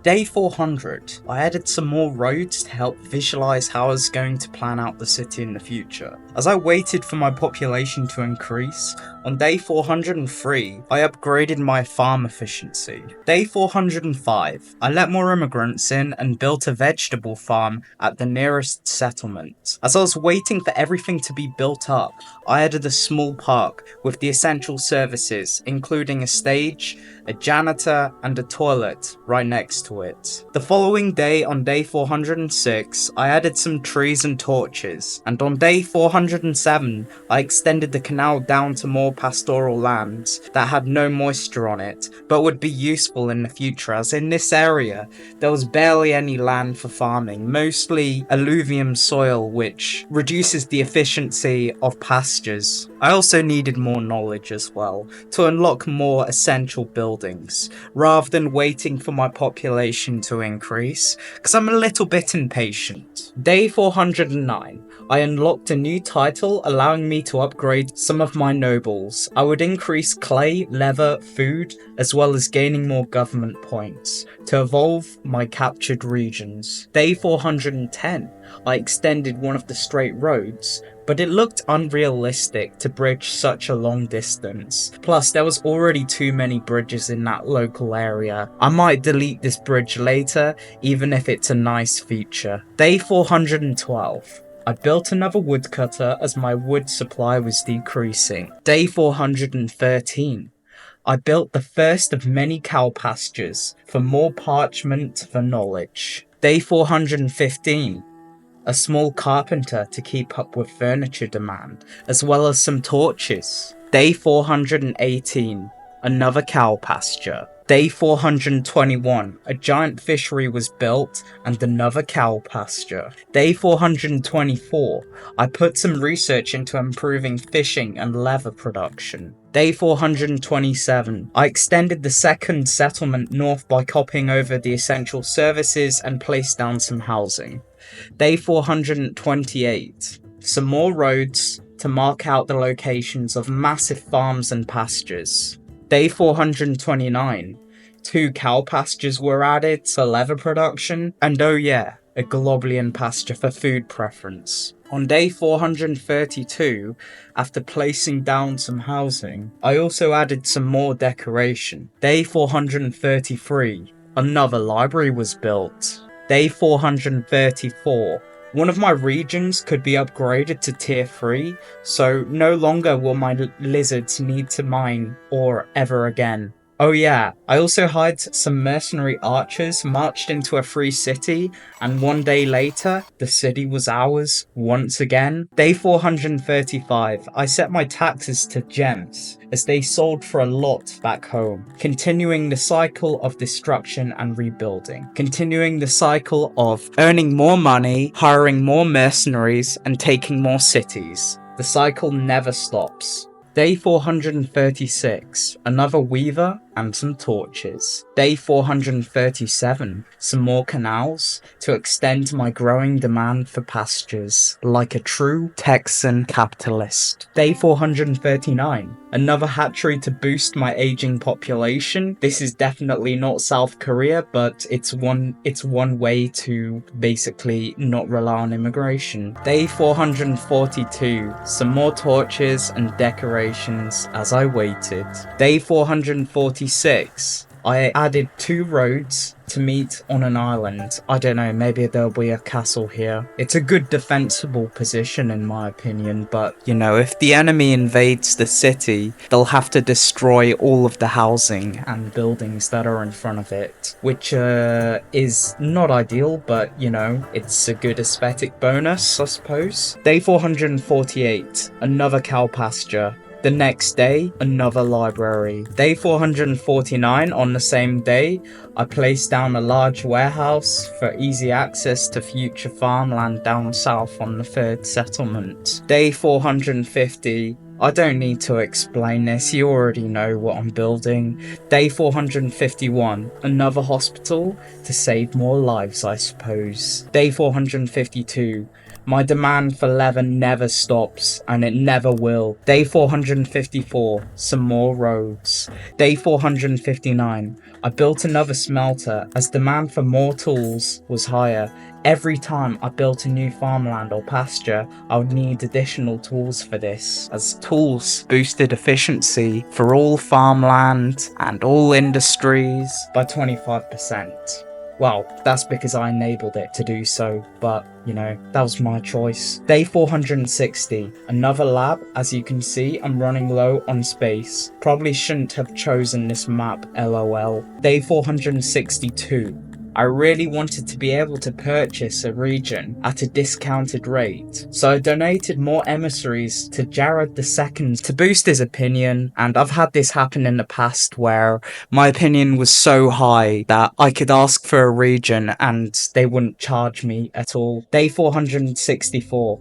Day 400, I added some more roads to help visualize how I was going to plan out the city in the future. As I waited for my population to increase, on day 403, I upgraded my farm efficiency. Day 405, I let more immigrants in and built a vegetable farm at the nearest settlement. As I was waiting for everything to be built up, I added a small park with the essential services, including a stage, a janitor, and a toilet right next to it. The following day, on day 406, I added some trees and torches, and on day 407, I extended the canal down to more pastoral lands that had no moisture on it, but would be useful in the future, as in this area, there was barely any land for farming, mostly alluvium soil, which reduces the efficiency of pastures. I also needed more knowledge as well, to unlock more essential buildings, rather than waiting for my population to increase, because I'm a little bit impatient. Day 409, I unlocked a new title allowing me to upgrade some of my nobles. I would increase clay, leather, food, as well as gaining more government points to evolve my captured regions. Day 410, I extended one of the straight roads, but it looked unrealistic to bridge such a long distance. Plus, there was already too many bridges in that local area. I might delete this bridge later, even if it's a nice feature. Day 412. I built another woodcutter as my wood supply was decreasing. Day 413. I built the first of many cow pastures for more parchment for knowledge. Day 415. A small carpenter to keep up with furniture demand, as well as some torches. Day 418, another cow pasture. Day 421, a giant fishery was built and another cow pasture. Day 424, I put some research into improving fishing and leather production. Day 427, I extended the second settlement north by copying over the essential services and placed down some housing. Day 428, some more roads to mark out the locations of massive farms and pastures. Day 429, 2 cow pastures were added for leather production, and oh yeah, a Globulian pasture for food preference. On day 432, after placing down some housing, I also added some more decoration. Day 433, another library was built. Day 434, one of my regions could be upgraded to tier 3, so no longer will my lizards need to mine or ever again. Oh yeah, I also hired some mercenary archers, marched into a free city, and one day later, the city was ours once again. Day 435, I set my taxes to gems, as they sold for a lot back home, continuing the cycle of destruction and rebuilding, continuing the cycle of earning more money, hiring more mercenaries, and taking more cities. The cycle never stops. Day 436, another weaver and some torches. Day 437, some more canals to extend my growing demand for pastures, like a true Texan capitalist. Day 439, another hatchery to boost my aging population. This is definitely not South Korea, but it's one way to basically not rely on immigration. Day 442, some more torches and decorations as I waited. Day 446, I added 2 roads to meet on an island. I don't know, maybe there'll be a castle here. It's a good defensible position in my opinion, but you know, if the enemy invades the city, they'll have to destroy all of the housing and buildings that are in front of it, which is not ideal, but you know, it's a good aesthetic bonus, I suppose. Day 448, another cow pasture. The next day, another library. Day 449, on the same day, I placed down a large warehouse for easy access to future farmland down south on the 3rd settlement. Day 450, I don't need to explain this, you already know what I'm building. Day 451, another hospital to save more lives, I suppose. Day 452, my demand for leather never stops, and it never will. Day 454, some more roads. Day 459, I built another smelter as demand for more tools was higher. Every time I built a new farmland or pasture, I would need additional tools for this, as tools boosted efficiency for all farmland and all industries by 25%. Well, that's because I enabled it to do so, but, you know, that was my choice. Day 460, another lab. As you can see, I'm running low on space. Probably shouldn't have chosen this map, lol. Day 462. I really wanted to be able to purchase a region at a discounted rate, so I donated more emissaries to Jared II to boost his opinion, and I've had this happen in the past where my opinion was so high that I could ask for a region and they wouldn't charge me at all. Day 464.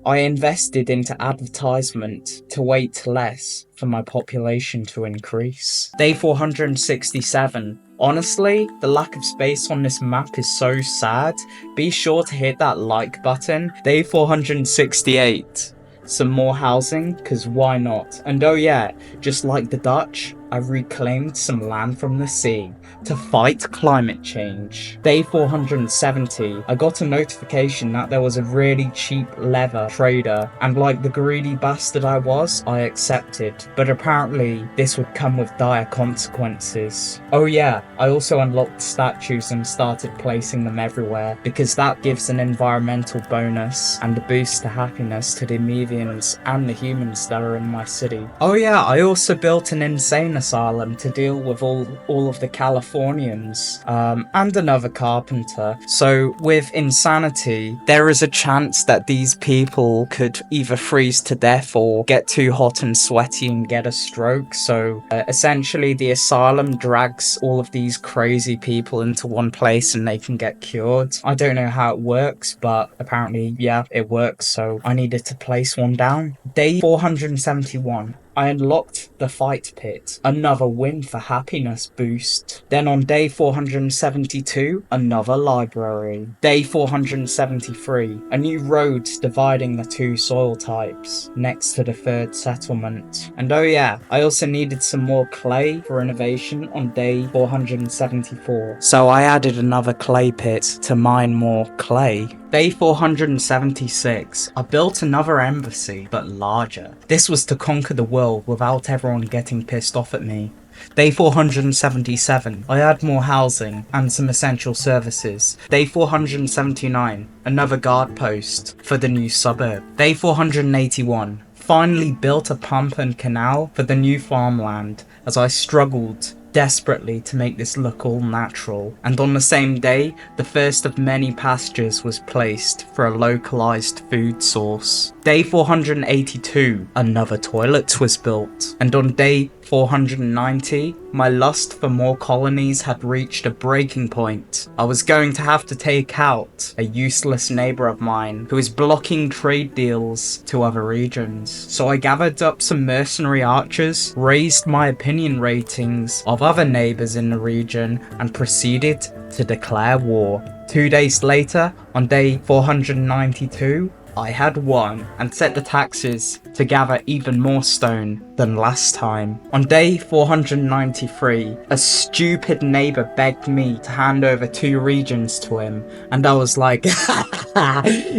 I invested into advertisement to wait less for my population to increase. Day 467. Honestly, the lack of space on this map is so sad. Be sure to hit that like button. Day 468. Some more housing, cause why not? And oh yeah, just like the Dutch, I've reclaimed some land from the sea to fight climate change. Day 470, I got a notification that there was a really cheap leather trader, and like the greedy bastard I was, I accepted. But apparently, this would come with dire consequences. Oh yeah, I also unlocked statues and started placing them everywhere, because that gives an environmental bonus and a boost to happiness to the Amevians and the humans that are in my city. Oh yeah, I also built an insane asylum to deal with all of the Californians, and another carpenter. So with insanity, there is a chance that these people could either freeze to death or get too hot and sweaty and get a stroke. So essentially the asylum drags all of these crazy people into one place and they can get cured. I don't know how it works, but apparently, yeah, it works, so I needed to place one down. Day 471. I unlocked the fight pit, another win for happiness boost. Then on day 472, another library. Day 473, a new road dividing the two soil types next to the third settlement. And oh yeah, I also needed some more clay for innovation on day 474. So I added another clay pit to mine more clay. Day 476, I built another embassy, but larger. This was to conquer the world without everyone getting pissed off at me. Day 477, I add more housing and some essential services. Day 479, another guard post for the new suburb. Day 481, finally built a pump and canal for the new farmland as I struggled desperately to make this look all natural. And on the same day, the first of many pastures was placed for a localized food source. Day 482, another toilet was built. And on day 490, my lust for more colonies had reached a breaking point. I was going to have to take out a useless neighbor of mine who is blocking trade deals to other regions. So I gathered up some mercenary archers, raised my opinion ratings of other neighbors in the region, and proceeded to declare war. 2 days later, on day 492, I had won and set the taxes to gather even more stone than last time. On day 493, a stupid neighbor begged me to hand over 2 regions to him, and I was like,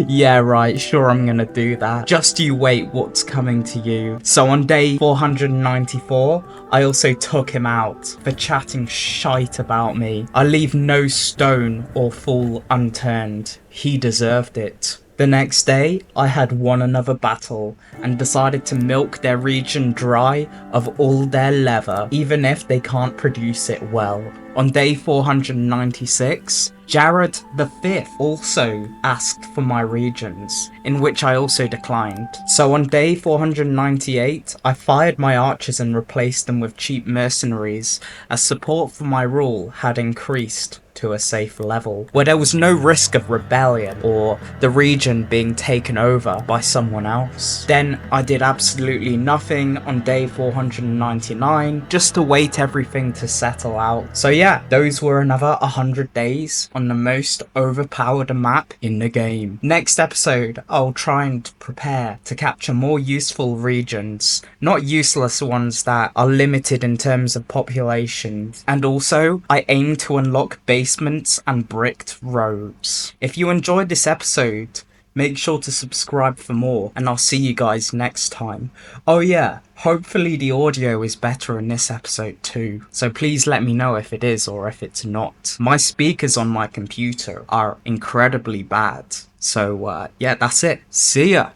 yeah right, sure I'm gonna do that. Just you wait what's coming to you. So on day 494, I also took him out for chatting shite about me. I leave no stone or fool unturned. He deserved it. The next day, I had won another battle and decided to milk their region dry of all their leather, even if they can't produce it well. On day 496, Jared V also asked for my regions, in which I also declined. So on day 498, I fired my archers and replaced them with cheap mercenaries, as support for my rule had increased to a safe level, where there was no risk of rebellion or the region being taken over by someone else. Then I did absolutely nothing on day 499, just to wait everything to settle out. So yeah, those were another 100 days on the most overpowered map in the game. Next episode, I'll try and prepare to capture more useful regions, not useless ones that are limited in terms of population. And also, I aim to unlock basements and bricked roads. If you enjoyed this episode, make sure to subscribe for more, and I'll see you guys next time. Oh yeah, hopefully the audio is better in this episode too, so please let me know if it is or if it's not. My speakers on my computer are incredibly bad. So yeah, that's it. See ya!